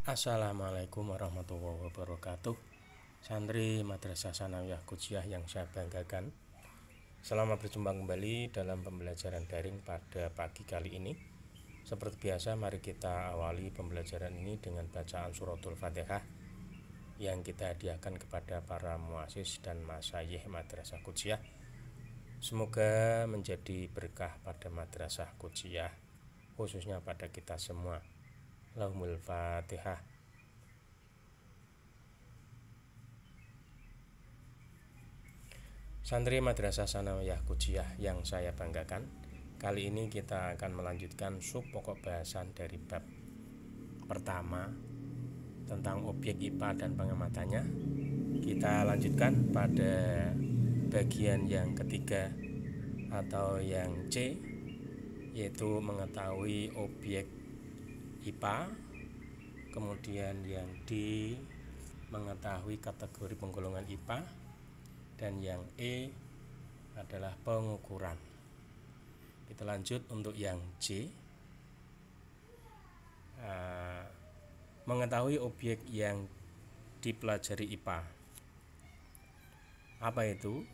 Assalamualaikum warahmatullahi wabarakatuh. Santri Madrasah Sanawiyah Qojiah yang saya banggakan, selamat berjumpa kembali dalam pembelajaran daring pada pagi kali ini. Seperti biasa, mari kita awali pembelajaran ini dengan bacaan suratul Fatihah yang kita hadiahkan kepada para muassis dan masyayikh Madrasah Qojiah. Semoga menjadi berkah pada Madrasah Qojiah, khususnya pada kita semua. Lahumul Fatihah. Santri Madrasah Sanawiyah Qojiah yang saya banggakan, kali ini kita akan melanjutkan sub pokok bahasan dari bab pertama tentang objek IPA dan pengamatannya. Kita lanjutkan pada bagian yang ketiga atau yang C, yaitu mengetahui objek IPA. Kemudian yang D, mengetahui kategori penggolongan IPA. Dan yang E adalah pengukuran. Kita lanjut untuk yang C, mengetahui objek yang dipelajari IPA. Apa itu?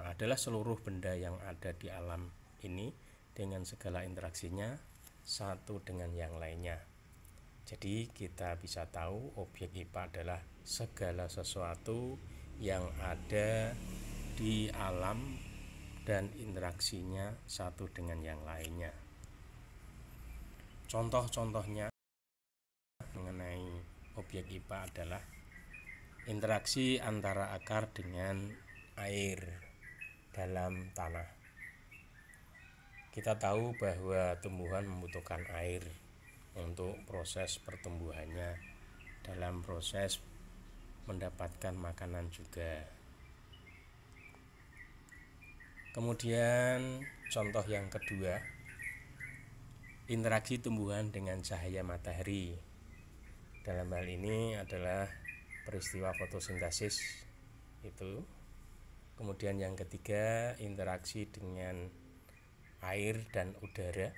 Adalah seluruh benda yang ada di alam ini dengan segala interaksinya satu dengan yang lainnya. Jadi kita bisa tahu objek IPA adalah segala sesuatu yang ada di alam dan interaksinya satu dengan yang lainnya. Contoh-contohnya mengenai objek IPA adalah interaksi antara akar dengan air dalam tanah. Kita tahu bahwa tumbuhan membutuhkan air untuk proses pertumbuhannya, dalam proses mendapatkan makanan juga. Kemudian contoh yang kedua, interaksi tumbuhan dengan cahaya matahari. Dalam hal ini adalah peristiwa fotosintesis itu. Kemudian yang ketiga, interaksi dengan air dan udara.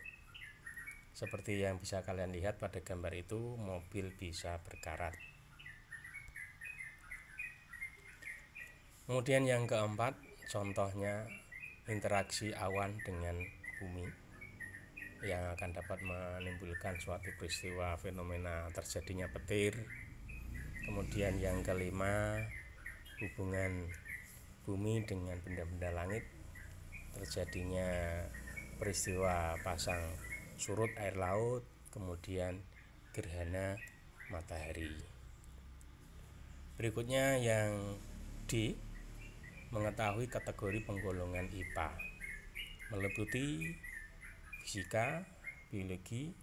Seperti yang bisa kalian lihat pada gambar itu, mobil bisa berkarat. Kemudian yang keempat, contohnya interaksi awan dengan bumi yang akan dapat menimbulkan suatu peristiwa fenomena terjadinya petir. Kemudian yang kelima, hubungan bumi dengan benda-benda langit, terjadinya peristiwa pasang surut air laut, kemudian gerhana matahari. Berikutnya yang D, mengetahui kategori penggolongan IPA, meliputi fisika, biologi,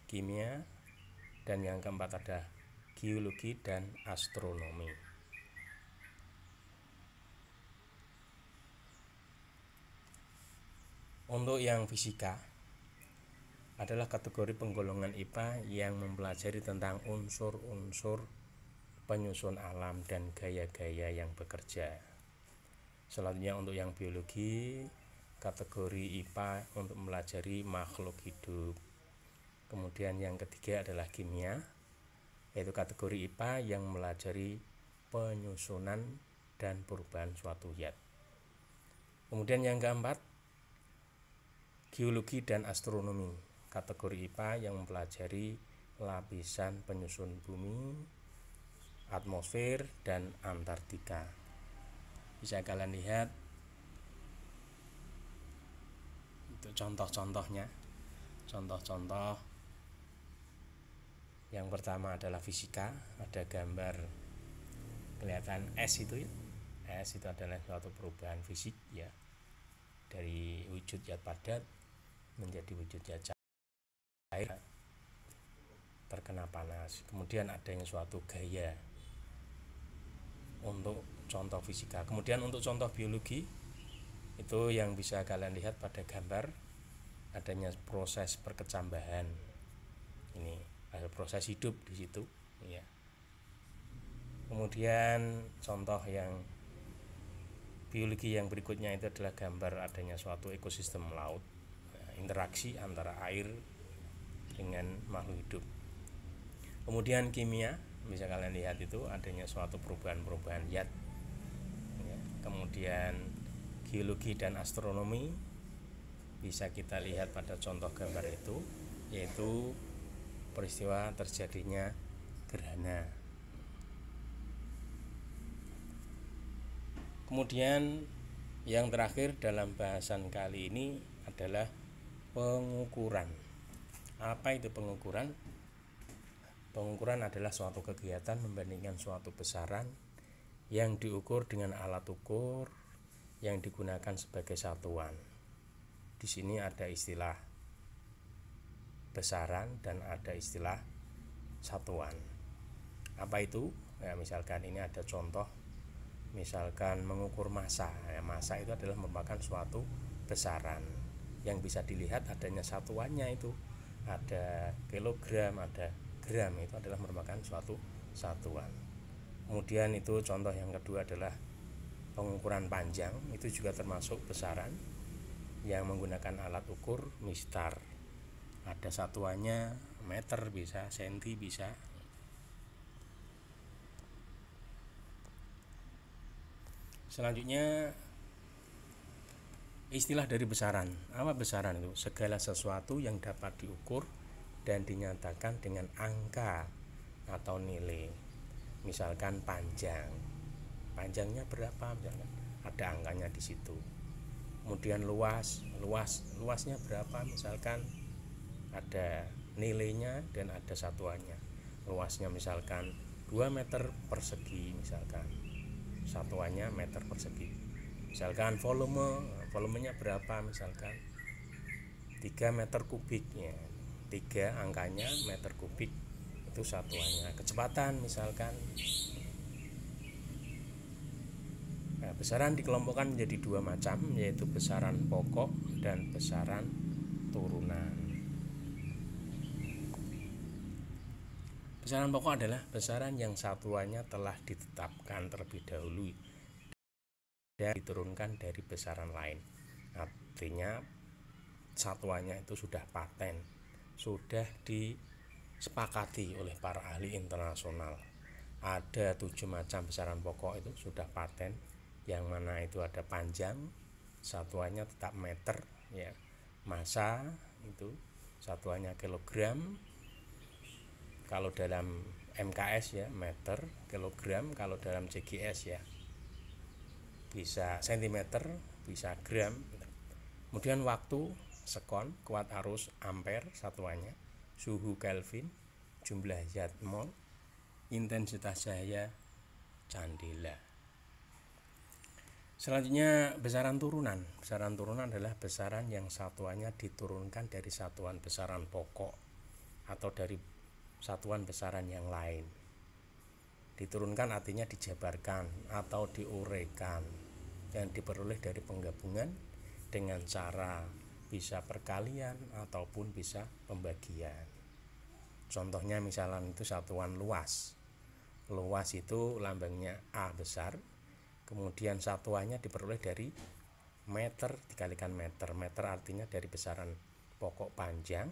kimia, dan yang keempat ada geologi dan astronomi. Untuk yang fisika adalah kategori penggolongan IPA yang mempelajari tentang unsur-unsur penyusun alam dan gaya-gaya yang bekerja. Selanjutnya untuk yang biologi, kategori IPA untuk mempelajari makhluk hidup. Kemudian yang ketiga adalah kimia, yaitu kategori IPA yang mempelajari penyusunan dan perubahan suatu zat. Kemudian yang keempat, geologi dan astronomi, kategori IPA yang mempelajari lapisan penyusun bumi, atmosfer, dan Antartika. Bisa kalian lihat untuk contoh-contohnya. Contoh-contoh yang pertama adalah fisika. Ada gambar kelihatan es itu ya. Es itu adalah suatu perubahan fisik ya, dari wujud zat padat menjadi wujud zat cair terkena panas. Kemudian adanya suatu gaya untuk contoh fisika. Kemudian untuk contoh biologi itu yang bisa kalian lihat pada gambar, adanya proses perkecambahan. Ini ada proses hidup di situ ya. Kemudian contoh yang biologi yang berikutnya itu adalah gambar adanya suatu ekosistem laut, interaksi antara air dengan makhluk hidup. Kemudian kimia, bisa kalian lihat itu adanya suatu perubahan-perubahan zat ya. Kemudian geologi dan astronomi, bisa kita lihat pada contoh gambar itu, yaitu peristiwa terjadinya gerhana. Kemudian yang terakhir dalam bahasan kali ini adalah pengukuran. Apa itu pengukuran? Pengukuran adalah suatu kegiatan membandingkan suatu besaran yang diukur dengan alat ukur yang digunakan sebagai satuan. Di sini ada istilah besaran dan ada istilah satuan. Apa itu? Ya, misalkan ini ada contoh, misalkan mengukur massa. Ya, massa itu adalah merupakan suatu besaran yang bisa dilihat adanya satuannya, itu ada kilogram, ada gram, itu adalah merupakan suatu satuan. Kemudian itu contoh yang kedua adalah pengukuran panjang, itu juga termasuk besaran yang menggunakan alat ukur mistar. Ada satuannya meter, bisa senti, bisa. Selanjutnya istilah dari besaran. Apa besaran itu? Segala sesuatu yang dapat diukur dan dinyatakan dengan angka atau nilai. Misalkan panjang, panjangnya berapa, misalkan ada angkanya di situ. Kemudian luasnya berapa, misalkan ada nilainya dan ada satuannya. Luasnya misalkan 2 meter persegi, misalkan satuannya meter persegi. Misalkan volumenya berapa, misalkan 3 meter kubik ya, 3 angkanya meter kubik, itu satuannya. Kecepatan misalkan. Nah, besaran dikelompokkan menjadi 2 macam, yaitu besaran pokok dan besaran turunan. Besaran pokok adalah besaran yang satuannya telah ditetapkan terlebih dahulu dan diturunkan dari besaran lain. Artinya satuannya itu sudah paten, sudah disepakati oleh para ahli internasional. Ada 7 macam besaran pokok itu sudah paten, yang mana itu ada panjang, satuannya tetap meter ya. Massa itu satuannya kilogram, kalau dalam MKS ya meter, kilogram kalau dalam CGS ya bisa sentimeter, bisa gram. Kemudian waktu sekon, kuat arus ampere satuannya, suhu Kelvin, jumlah zat mol, intensitas cahaya candela. Selanjutnya besaran turunan. Besaran turunan adalah besaran yang satuannya diturunkan dari satuan besaran pokok atau dari satuan besaran yang lain. Diturunkan artinya dijabarkan atau diuraikan, yang diperoleh dari penggabungan dengan cara bisa perkalian ataupun bisa pembagian. Contohnya misalnya itu satuan luas. Luas itu lambangnya A besar, kemudian satuannya diperoleh dari meter dikalikan meter. Meter artinya dari besaran pokok panjang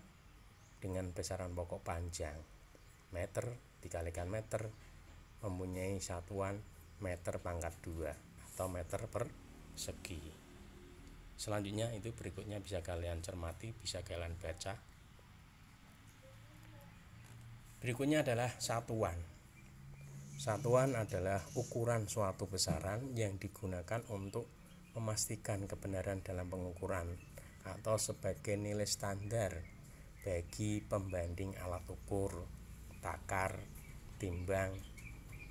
dengan besaran pokok panjang. Meter dikalikan meter mempunyai satuan meter pangkat 2 atau meter persegi. Selanjutnya itu berikutnya bisa kalian cermati, bisa kalian baca. Berikutnya adalah satuan. Satuan adalah ukuran suatu besaran yang digunakan untuk memastikan kebenaran dalam pengukuran atau sebagai nilai standar bagi pembanding alat ukur, takar, timbang,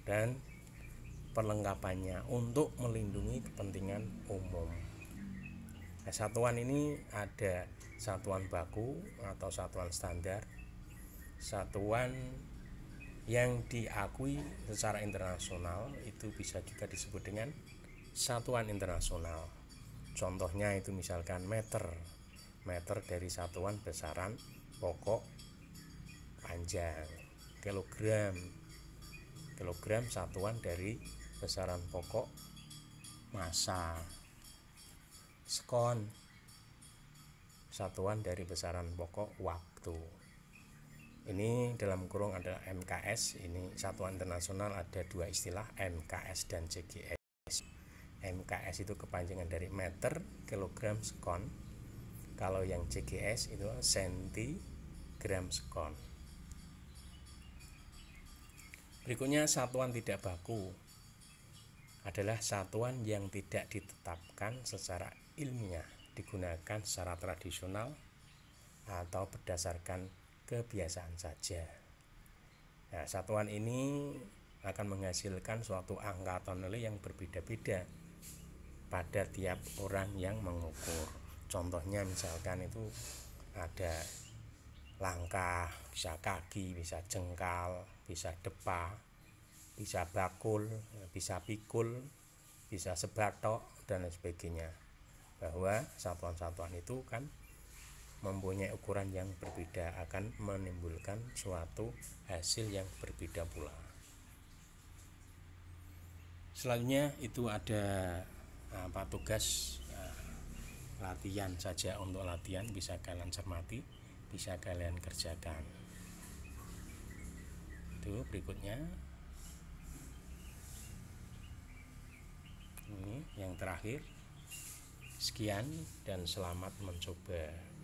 dan perlengkapannya untuk melindungi kepentingan umum. Nah, satuan ini ada satuan baku atau satuan standar, satuan yang diakui secara internasional itu bisa juga disebut dengan satuan internasional. Contohnya itu misalkan meter dari satuan besaran pokok panjang, kilogram satuan dari besaran pokok massa, sekon satuan dari besaran pokok waktu. Ini dalam kurung adalah MKS. Ini satuan internasional, ada dua istilah, MKS dan CGS. MKS itu kepanjangan dari meter, kilogram, sekon. Kalau yang CGS itu sentigram, sekon. Berikutnya satuan tidak baku adalah satuan yang tidak ditetapkan secara ilmiah, digunakan secara tradisional atau berdasarkan kebiasaan saja. Nah, satuan ini akan menghasilkan suatu angka atau nilai yang berbeda-beda pada tiap orang yang mengukur. Contohnya misalkan itu ada langkah, bisa kaki, bisa jengkal, bisa depa, bisa bakul, bisa pikul, bisa sebatok, dan lain sebagainya. Bahwa satuan-satuan itu kan mempunyai ukuran yang berbeda, akan menimbulkan suatu hasil yang berbeda pula. Selanjutnya itu ada tugas latihan saja. Untuk latihan bisa kalian cermati, bisa kalian kerjakan. Itu berikutnya. Ini yang terakhir. Sekian dan selamat mencoba.